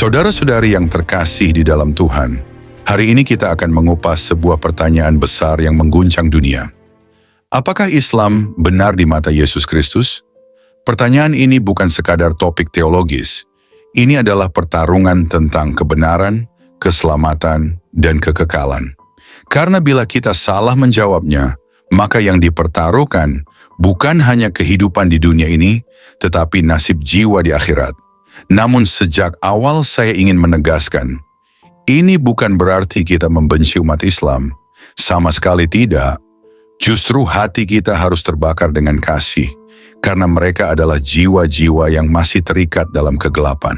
Saudara-saudari yang terkasih di dalam Tuhan, hari ini kita akan mengupas sebuah pertanyaan besar yang mengguncang dunia. Apakah Islam benar di mata Yesus Kristus? Pertanyaan ini bukan sekadar topik teologis. Ini adalah pertarungan tentang kebenaran, keselamatan, dan kekekalan. Karena bila kita salah menjawabnya, maka yang dipertaruhkan bukan hanya kehidupan di dunia ini, tetapi nasib jiwa di akhirat. Namun sejak awal saya ingin menegaskan, ini bukan berarti kita membenci umat Islam. Sama sekali tidak. Justru hati kita harus terbakar dengan kasih, karena mereka adalah jiwa-jiwa yang masih terikat dalam kegelapan.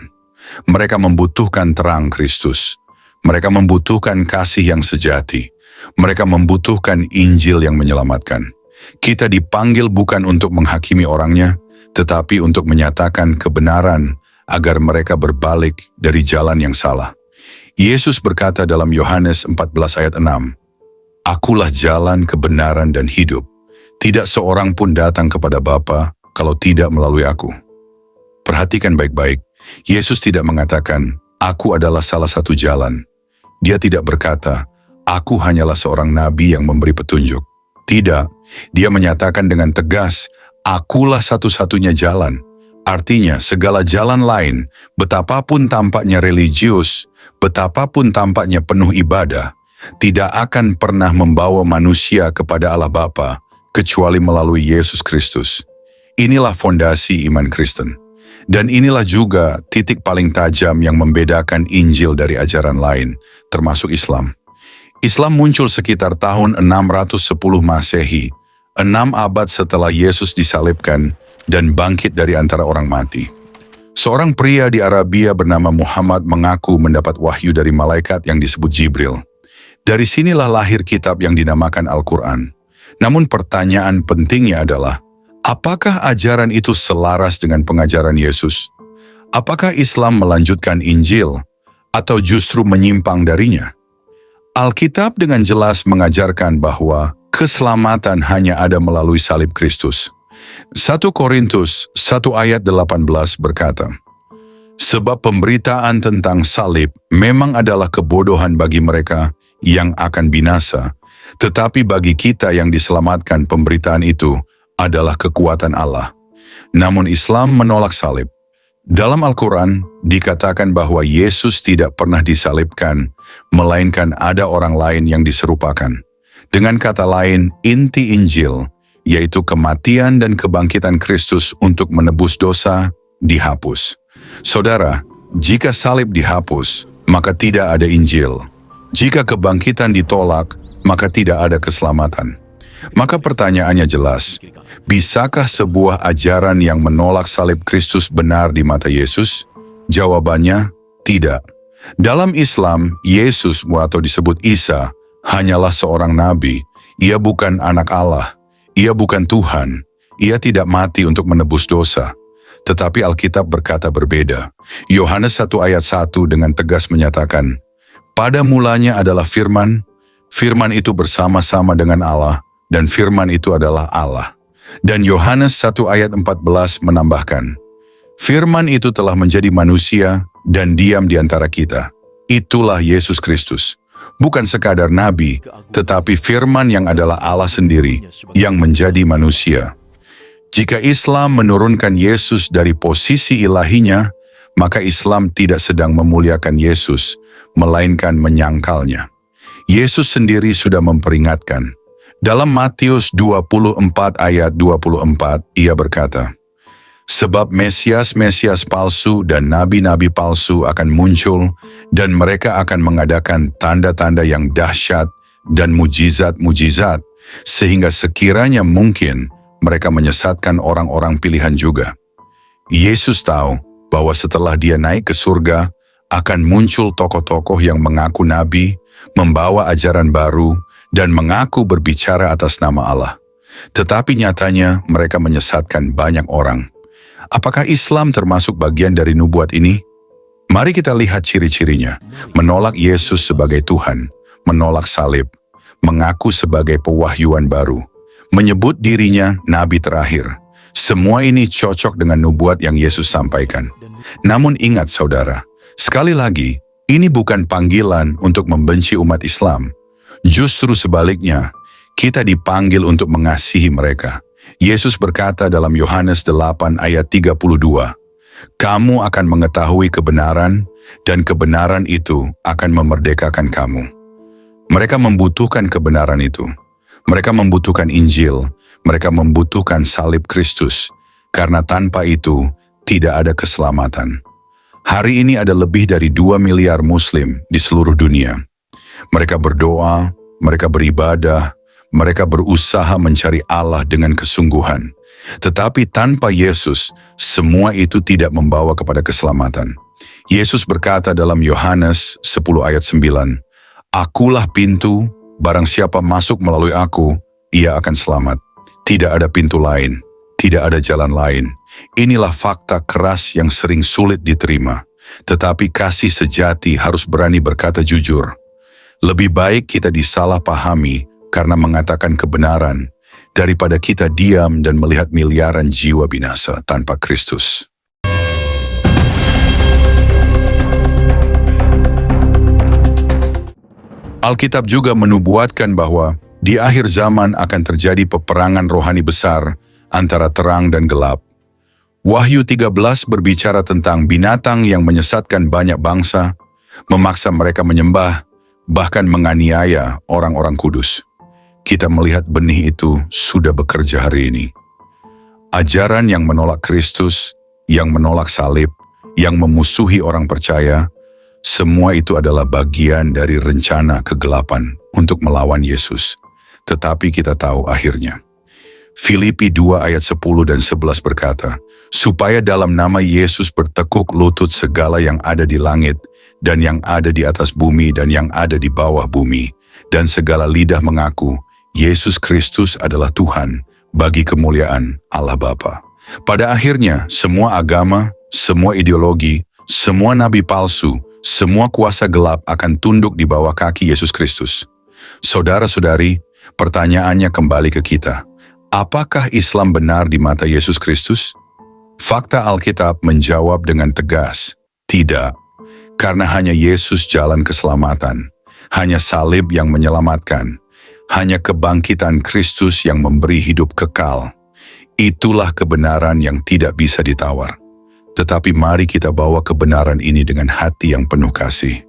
Mereka membutuhkan terang Kristus. Mereka membutuhkan kasih yang sejati. Mereka membutuhkan Injil yang menyelamatkan. Kita dipanggil bukan untuk menghakimi orangnya, tetapi untuk menyatakan kebenaran agar mereka berbalik dari jalan yang salah. Yesus berkata dalam Yohanes 14 ayat 6, "Akulah jalan, kebenaran, dan hidup. Tidak seorang pun datang kepada Bapa kalau tidak melalui aku." Perhatikan baik-baik, Yesus tidak mengatakan, "Aku adalah salah satu jalan." Dia tidak berkata, "Aku hanyalah seorang nabi yang memberi petunjuk." Tidak, dia menyatakan dengan tegas, "Akulah satu-satunya jalan." Artinya, segala jalan lain, betapapun tampaknya religius, betapapun tampaknya penuh ibadah, tidak akan pernah membawa manusia kepada Allah Bapa, kecuali melalui Yesus Kristus. Inilah fondasi iman Kristen. Dan inilah juga titik paling tajam yang membedakan Injil dari ajaran lain, termasuk Islam. Islam muncul sekitar tahun 610 Masehi, 6 abad setelah Yesus disalibkan dan bangkit dari antara orang mati. Seorang pria di Arabia bernama Muhammad mengaku mendapat wahyu dari malaikat yang disebut Jibril. Dari sinilah lahir kitab yang dinamakan Al-Quran. Namun pertanyaan pentingnya adalah, apakah ajaran itu selaras dengan pengajaran Yesus? Apakah Islam melanjutkan Injil atau justru menyimpang darinya? Alkitab dengan jelas mengajarkan bahwa keselamatan hanya ada melalui salib Kristus. 1 Korintus 1 ayat 18 berkata, "Sebab pemberitaan tentang salib memang adalah kebodohan bagi mereka yang akan binasa, tetapi bagi kita yang diselamatkan pemberitaan itu adalah kekuatan Allah." Namun Islam menolak salib. Dalam Al-Quran dikatakan bahwa Yesus tidak pernah disalibkan, melainkan ada orang lain yang diserupakan. Dengan kata lain, inti Injil, yaitu kematian dan kebangkitan Kristus untuk menebus dosa, dihapus. Saudara, jika salib dihapus, maka tidak ada Injil. Jika kebangkitan ditolak, maka tidak ada keselamatan. Maka pertanyaannya jelas, bisakah sebuah ajaran yang menolak salib Kristus benar di mata Yesus? Jawabannya, tidak. Dalam Islam, Yesus atau disebut Isa hanyalah seorang nabi. Ia bukan anak Allah. Ia bukan Tuhan. Ia tidak mati untuk menebus dosa. Tetapi Alkitab berkata berbeda. Yohanes 1 ayat 1 dengan tegas menyatakan, "Pada mulanya adalah firman, firman itu bersama-sama dengan Allah, dan firman itu adalah Allah." Dan Yohanes 1 ayat 14 menambahkan, "Firman itu telah menjadi manusia dan diam di antara kita." Itulah Yesus Kristus. Bukan sekadar nabi, tetapi firman yang adalah Allah sendiri yang menjadi manusia. Jika Islam menurunkan Yesus dari posisi ilahinya, maka Islam tidak sedang memuliakan Yesus, melainkan menyangkalnya. Yesus sendiri sudah memperingatkan. Dalam Matius 24 ayat 24, ia berkata, "Sebab Mesias-Mesias palsu dan nabi-nabi palsu akan muncul, dan mereka akan mengadakan tanda-tanda yang dahsyat dan mujizat-mujizat, sehingga sekiranya mungkin mereka menyesatkan orang-orang pilihan juga." Yesus tahu bahwa setelah dia naik ke surga, akan muncul tokoh-tokoh yang mengaku nabi, membawa ajaran baru, dan mengaku berbicara atas nama Allah. Tetapi nyatanya mereka menyesatkan banyak orang. Apakah Islam termasuk bagian dari nubuat ini? Mari kita lihat ciri-cirinya. Menolak Yesus sebagai Tuhan, menolak salib, mengaku sebagai pewahyuan baru, menyebut dirinya nabi terakhir. Semua ini cocok dengan nubuat yang Yesus sampaikan. Namun ingat saudara, Sekali lagi, ini bukan panggilan untuk membenci umat Islam. Justru sebaliknya, kita dipanggil untuk mengasihi mereka. Yesus berkata dalam Yohanes 8 ayat 32, "Kamu akan mengetahui kebenaran, dan kebenaran itu akan memerdekakan kamu." Mereka membutuhkan kebenaran itu. Mereka membutuhkan Injil. Mereka membutuhkan salib Kristus. Karena tanpa itu, tidak ada keselamatan. Hari ini ada lebih dari 2 miliar Muslim di seluruh dunia. Mereka berdoa, mereka beribadah, mereka berusaha mencari Allah dengan kesungguhan. Tetapi tanpa Yesus, semua itu tidak membawa kepada keselamatan. Yesus berkata dalam Yohanes 10 ayat 9, "Akulah pintu, barang siapa masuk melalui aku, ia akan selamat. Tidak ada pintu lain, tidak ada jalan lain." Inilah fakta keras yang sering sulit diterima. Tetapi kasih sejati harus berani berkata jujur. Lebih baik kita disalahpahami karena mengatakan kebenaran, daripada kita diam dan melihat miliaran jiwa binasa tanpa Kristus. Alkitab juga menubuatkan bahwa di akhir zaman akan terjadi peperangan rohani besar antara terang dan gelap. Wahyu 13 berbicara tentang binatang yang menyesatkan banyak bangsa, memaksa mereka menyembah, bahkan menganiaya orang-orang kudus. Kita melihat benih itu sudah bekerja hari ini. Ajaran yang menolak Kristus, yang menolak salib, yang memusuhi orang percaya, semua itu adalah bagian dari rencana kegelapan untuk melawan Yesus. Tetapi kita tahu akhirnya. Filipi 2 ayat 10 dan 11 berkata, "Supaya dalam nama Yesus bertekuk lutut segala yang ada di langit, dan yang ada di atas bumi, dan yang ada di bawah bumi, dan segala lidah mengaku, Yesus Kristus adalah Tuhan, bagi kemuliaan Allah Bapa." Pada akhirnya, semua agama, semua ideologi, semua nabi palsu, semua kuasa gelap akan tunduk di bawah kaki Yesus Kristus. Saudara-saudari, pertanyaannya kembali ke kita. Apakah Islam benar di mata Yesus Kristus? Fakta Alkitab menjawab dengan tegas, tidak. Karena hanya Yesus jalan keselamatan, hanya salib yang menyelamatkan, hanya kebangkitan Kristus yang memberi hidup kekal. Itulah kebenaran yang tidak bisa ditawar. Tetapi mari kita bawa kebenaran ini dengan hati yang penuh kasih.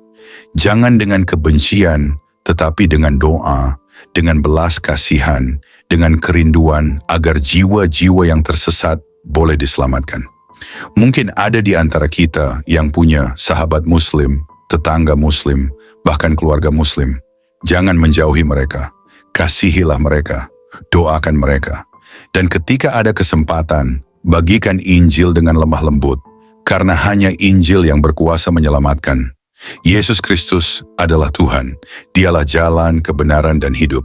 Jangan dengan kebencian, tetapi dengan doa, dengan belas kasihan, dengan kerinduan agar jiwa-jiwa yang tersesat boleh diselamatkan. Mungkin ada di antara kita yang punya sahabat Muslim, tetangga Muslim, bahkan keluarga Muslim. Jangan menjauhi mereka, kasihilah mereka, doakan mereka. Dan ketika ada kesempatan, bagikan Injil dengan lemah lembut, karena hanya Injil yang berkuasa menyelamatkan. Yesus Kristus adalah Tuhan, Dialah jalan, kebenaran, dan hidup.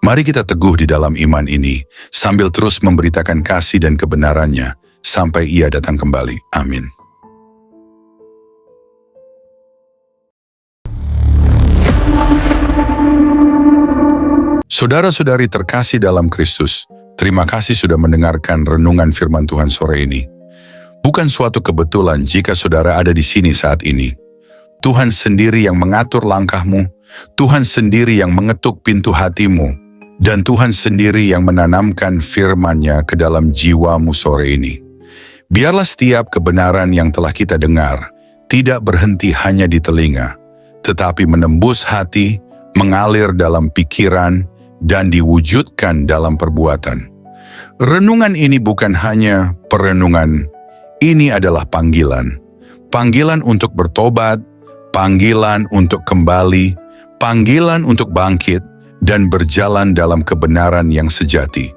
Mari kita teguh di dalam iman ini, sambil terus memberitakan kasih dan kebenarannya, sampai Ia datang kembali. Amin. Saudara-saudari terkasih dalam Kristus, terima kasih sudah mendengarkan renungan firman Tuhan sore ini. Bukan suatu kebetulan jika saudara ada di sini saat ini. Tuhan sendiri yang mengatur langkahmu, Tuhan sendiri yang mengetuk pintu hatimu, dan Tuhan sendiri yang menanamkan firman-Nya ke dalam jiwamu sore ini. Biarlah setiap kebenaran yang telah kita dengar tidak berhenti hanya di telinga, tetapi menembus hati, mengalir dalam pikiran, dan diwujudkan dalam perbuatan. Renungan ini bukan hanya perenungan, ini adalah panggilan. Panggilan untuk bertobat, panggilan untuk kembali, panggilan untuk bangkit, dan berjalan dalam kebenaran yang sejati.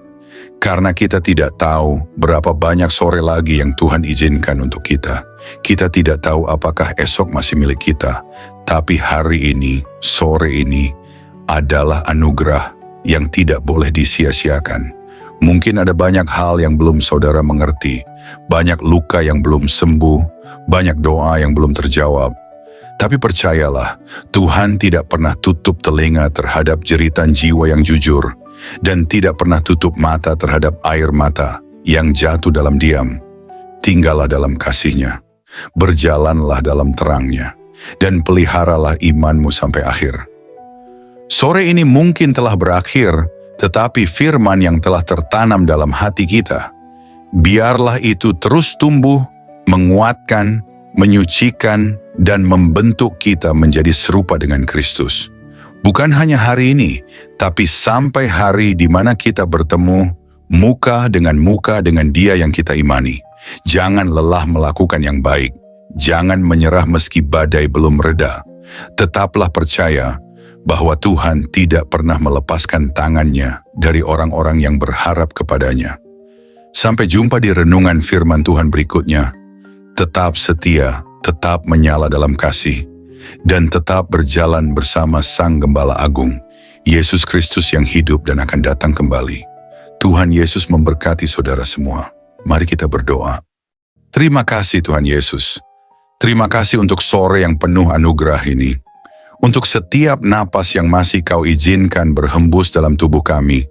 Karena kita tidak tahu berapa banyak sore lagi yang Tuhan izinkan untuk kita. Kita tidak tahu apakah esok masih milik kita, tapi hari ini, sore ini, adalah anugerah yang tidak boleh disia-siakan. Mungkin ada banyak hal yang belum saudara mengerti, banyak luka yang belum sembuh, banyak doa yang belum terjawab. Tapi percayalah, Tuhan tidak pernah tutup telinga terhadap jeritan jiwa yang jujur, dan tidak pernah tutup mata terhadap air mata yang jatuh dalam diam. Tinggallah dalam kasih-Nya. Berjalanlah dalam terangnya, dan peliharalah imanmu sampai akhir. Sore ini mungkin telah berakhir, tetapi firman yang telah tertanam dalam hati kita, biarlah itu terus tumbuh, menguatkan, menyucikan, dan membentuk kita menjadi serupa dengan Kristus. Bukan hanya hari ini, tapi sampai hari di mana kita bertemu muka dengan Dia yang kita imani. Jangan lelah melakukan yang baik. Jangan menyerah meski badai belum reda. Tetaplah percaya bahwa Tuhan tidak pernah melepaskan tangannya dari orang-orang yang berharap kepadanya. Sampai jumpa di renungan firman Tuhan berikutnya. Tetap setia, tetap menyala dalam kasih, dan tetap berjalan bersama Sang Gembala Agung, Yesus Kristus yang hidup dan akan datang kembali. Tuhan Yesus memberkati saudara semua. Mari kita berdoa. Terima kasih Tuhan Yesus. Terima kasih untuk sore yang penuh anugerah ini. Untuk setiap napas yang masih Kau izinkan berhembus dalam tubuh kami.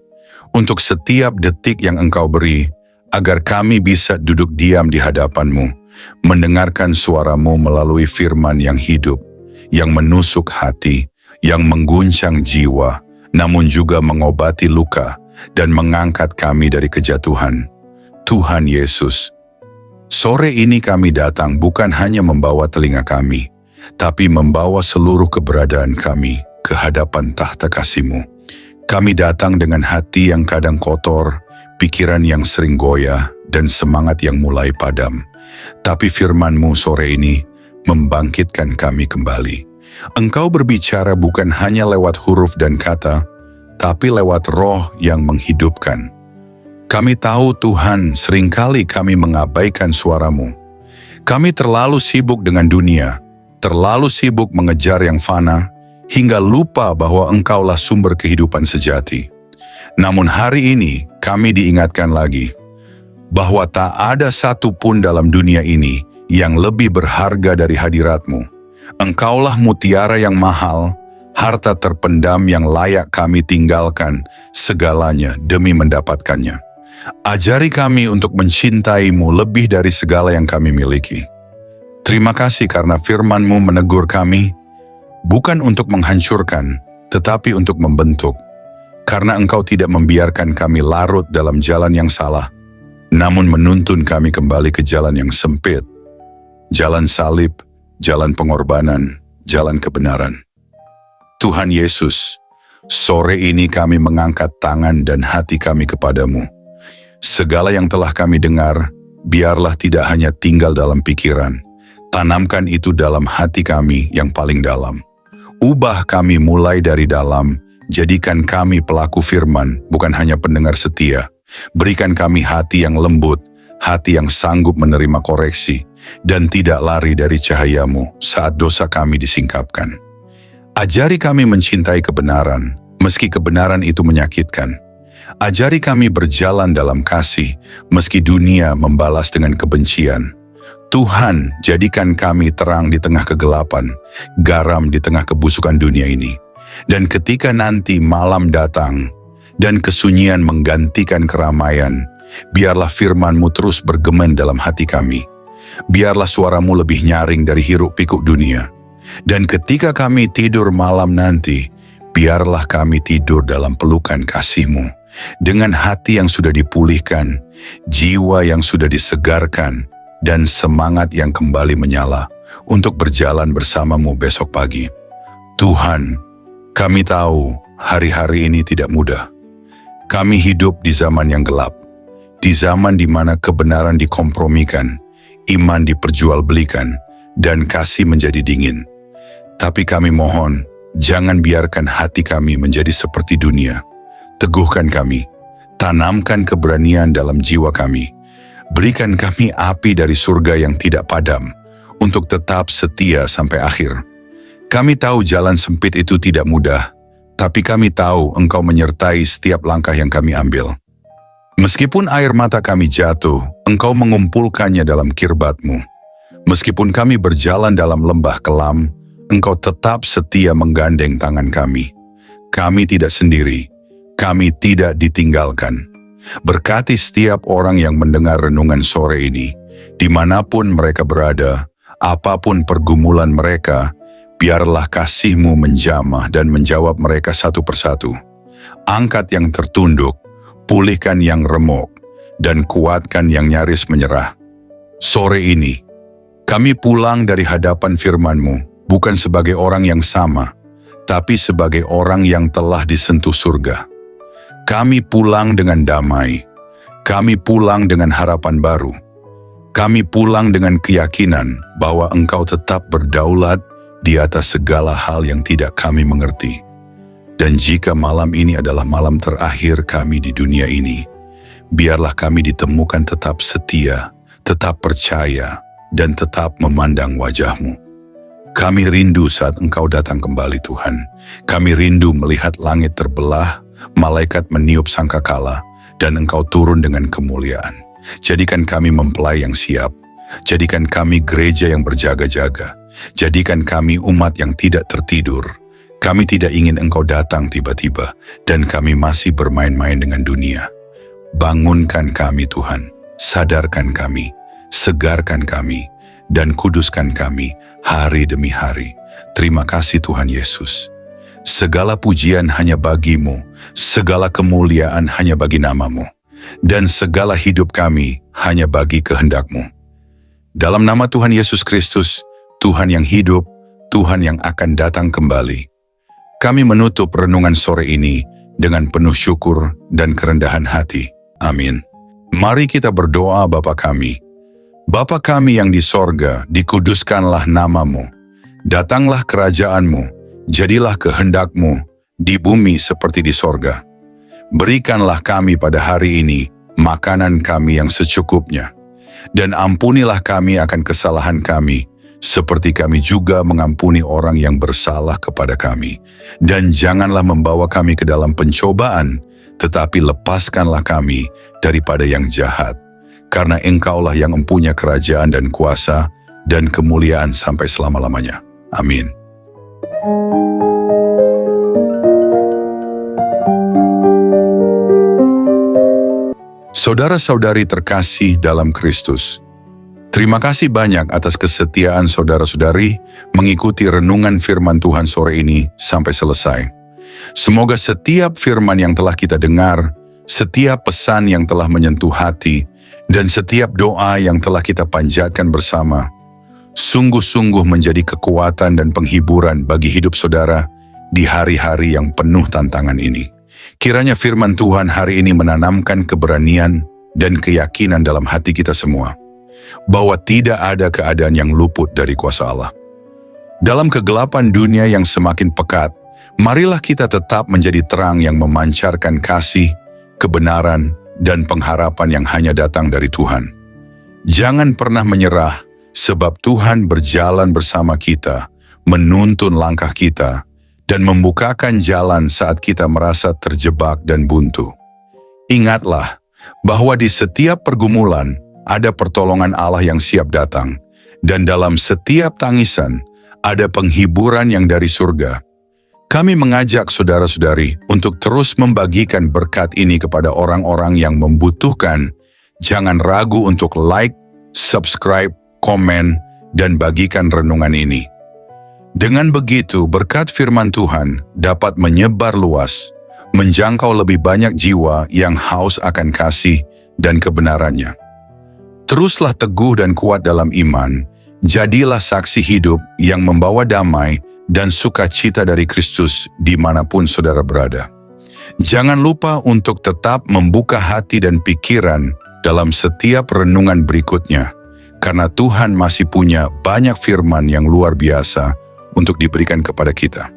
Untuk setiap detik yang Engkau beri, agar kami bisa duduk diam di hadapan-Mu, mendengarkan suara-Mu melalui firman yang hidup, yang menusuk hati, yang mengguncang jiwa, namun juga mengobati luka dan mengangkat kami dari kejatuhan. Tuhan Yesus, sore ini kami datang bukan hanya membawa telinga kami, tapi membawa seluruh keberadaan kami ke hadapan tahta kasih-Mu. Kami datang dengan hati yang kadang kotor, pikiran yang sering goyah, dan semangat yang mulai padam. Tapi firman-Mu sore ini membangkitkan kami kembali. Engkau berbicara bukan hanya lewat huruf dan kata, tapi lewat roh yang menghidupkan. Kami tahu Tuhan, seringkali kami mengabaikan suara-Mu. Kami terlalu sibuk dengan dunia, terlalu sibuk mengejar yang fana, hingga lupa bahwa Engkaulah sumber kehidupan sejati. Namun hari ini kami diingatkan lagi, bahwa tak ada satu pun dalam dunia ini yang lebih berharga dari hadirat-Mu. Engkaulah mutiara yang mahal, harta terpendam yang layak kami tinggalkan segalanya demi mendapatkannya. Ajari kami untuk mencintai-Mu lebih dari segala yang kami miliki. Terima kasih karena firman-Mu menegur kami, bukan untuk menghancurkan, tetapi untuk membentuk. Karena Engkau tidak membiarkan kami larut dalam jalan yang salah, namun menuntun kami kembali ke jalan yang sempit, jalan salib, jalan pengorbanan, jalan kebenaran. Tuhan Yesus, sore ini kami mengangkat tangan dan hati kami kepadamu. Segala yang telah kami dengar, biarlah tidak hanya tinggal dalam pikiran. Tanamkan itu dalam hati kami yang paling dalam. Ubah kami mulai dari dalam, jadikan kami pelaku firman, bukan hanya pendengar setia. Berikan kami hati yang lembut, hati yang sanggup menerima koreksi, dan tidak lari dari cahaya-Mu saat dosa kami disingkapkan. Ajari kami mencintai kebenaran, meski kebenaran itu menyakitkan. Ajari kami berjalan dalam kasih, meski dunia membalas dengan kebencian. Tuhan, jadikan kami terang di tengah kegelapan, garam di tengah kebusukan dunia ini. Dan ketika nanti malam datang, dan kesunyian menggantikan keramaian, biarlah firman-Mu terus bergema dalam hati kami. Biarlah suara-Mu lebih nyaring dari hiruk-pikuk dunia. Dan ketika kami tidur malam nanti, biarlah kami tidur dalam pelukan kasih-Mu. Dengan hati yang sudah dipulihkan, jiwa yang sudah disegarkan, dan semangat yang kembali menyala untuk berjalan bersama-Mu besok pagi. Tuhan, kami tahu hari-hari ini tidak mudah. Kami hidup di zaman yang gelap, di zaman di mana kebenaran dikompromikan, iman diperjualbelikan, dan kasih menjadi dingin. Tapi kami mohon, jangan biarkan hati kami menjadi seperti dunia. Teguhkan kami, tanamkan keberanian dalam jiwa kami. Berikan kami api dari surga yang tidak padam, untuk tetap setia sampai akhir. Kami tahu jalan sempit itu tidak mudah, tapi kami tahu Engkau menyertai setiap langkah yang kami ambil. Meskipun air mata kami jatuh, Engkau mengumpulkannya dalam kirbat-Mu. Meskipun kami berjalan dalam lembah kelam, Engkau tetap setia menggandeng tangan kami. Kami tidak sendiri, kami tidak ditinggalkan. Berkati setiap orang yang mendengar renungan sore ini, dimanapun mereka berada, Apapun pergumulan mereka, biarlah kasih-Mu menjamah dan menjawab mereka satu persatu. Angkat yang tertunduk, pulihkan yang remuk, dan kuatkan yang nyaris menyerah. Sore ini, kami pulang dari hadapan firman-Mu, bukan sebagai orang yang sama, tapi sebagai orang yang telah disentuh surga. Kami pulang dengan damai, kami pulang dengan harapan baru. Kami pulang dengan keyakinan bahwa Engkau tetap berdaulat di atas segala hal yang tidak kami mengerti. Dan jika malam ini adalah malam terakhir kami di dunia ini, biarlah kami ditemukan tetap setia, tetap percaya, dan tetap memandang wajah-Mu. Kami rindu saat Engkau datang kembali, Tuhan. Kami rindu melihat langit terbelah, malaikat meniup sangkakala, dan Engkau turun dengan kemuliaan. Jadikan kami mempelai yang siap. Jadikan kami gereja yang berjaga-jaga. Jadikan kami umat yang tidak tertidur. Kami tidak ingin Engkau datang tiba-tiba, dan kami masih bermain-main dengan dunia. Bangunkan kami, Tuhan. Sadarkan kami. Segarkan kami. Dan kuduskan kami hari demi hari. Terima kasih Tuhan Yesus. Segala pujian hanya bagi-Mu. Segala kemuliaan hanya bagi nama-Mu. Dan segala hidup kami hanya bagi kehendak-Mu. Dalam nama Tuhan Yesus Kristus, Tuhan yang hidup, Tuhan yang akan datang kembali, kami menutup renungan sore ini dengan penuh syukur dan kerendahan hati. Amin. Mari kita berdoa. Bapa kami. Bapa kami yang di sorga, dikuduskanlah nama-Mu. Datanglah kerajaan-Mu, jadilah kehendak-Mu di bumi seperti di sorga. Berikanlah kami pada hari ini makanan kami yang secukupnya, dan ampunilah kami akan kesalahan kami, seperti kami juga mengampuni orang yang bersalah kepada kami. Dan janganlah membawa kami ke dalam pencobaan, tetapi lepaskanlah kami daripada yang jahat. Karena Engkaulah yang mempunyai kerajaan dan kuasa dan kemuliaan sampai selama-lamanya. Amin. Saudara-saudari terkasih dalam Kristus, terima kasih banyak atas kesetiaan saudara-saudari mengikuti renungan firman Tuhan sore ini sampai selesai. Semoga setiap firman yang telah kita dengar, setiap pesan yang telah menyentuh hati, dan setiap doa yang telah kita panjatkan bersama, sungguh-sungguh menjadi kekuatan dan penghiburan bagi hidup saudara di hari-hari yang penuh tantangan ini. Kiranya firman Tuhan hari ini menanamkan keberanian dan keyakinan dalam hati kita semua, bahwa tidak ada keadaan yang luput dari kuasa Allah. Dalam kegelapan dunia yang semakin pekat, marilah kita tetap menjadi terang yang memancarkan kasih, kebenaran, dan pengharapan yang hanya datang dari Tuhan. Jangan pernah menyerah, sebab Tuhan berjalan bersama kita, menuntun langkah kita, dan membukakan jalan saat kita merasa terjebak dan buntu. Ingatlah bahwa di setiap pergumulan ada pertolongan Allah yang siap datang, dan dalam setiap tangisan ada penghiburan yang dari surga. Kami mengajak saudara-saudari untuk terus membagikan berkat ini kepada orang-orang yang membutuhkan. Jangan ragu untuk like, subscribe, komen, dan bagikan renungan ini. Dengan begitu, berkat firman Tuhan dapat menyebar luas, menjangkau lebih banyak jiwa yang haus akan kasih dan kebenarannya. Teruslah teguh dan kuat dalam iman, jadilah saksi hidup yang membawa damai dan sukacita dari Kristus dimanapun saudara berada. Jangan lupa untuk tetap membuka hati dan pikiran dalam setiap renungan berikutnya, karena Tuhan masih punya banyak firman yang luar biasa untuk diberikan kepada kita.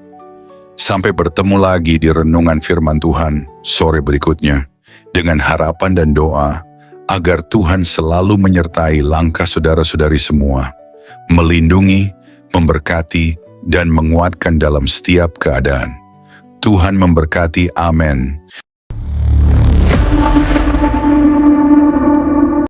Sampai bertemu lagi di renungan firman Tuhan sore berikutnya, dengan harapan dan doa agar Tuhan selalu menyertai langkah saudara-saudari semua, melindungi, memberkati, dan menguatkan dalam setiap keadaan. Tuhan memberkati. Amin.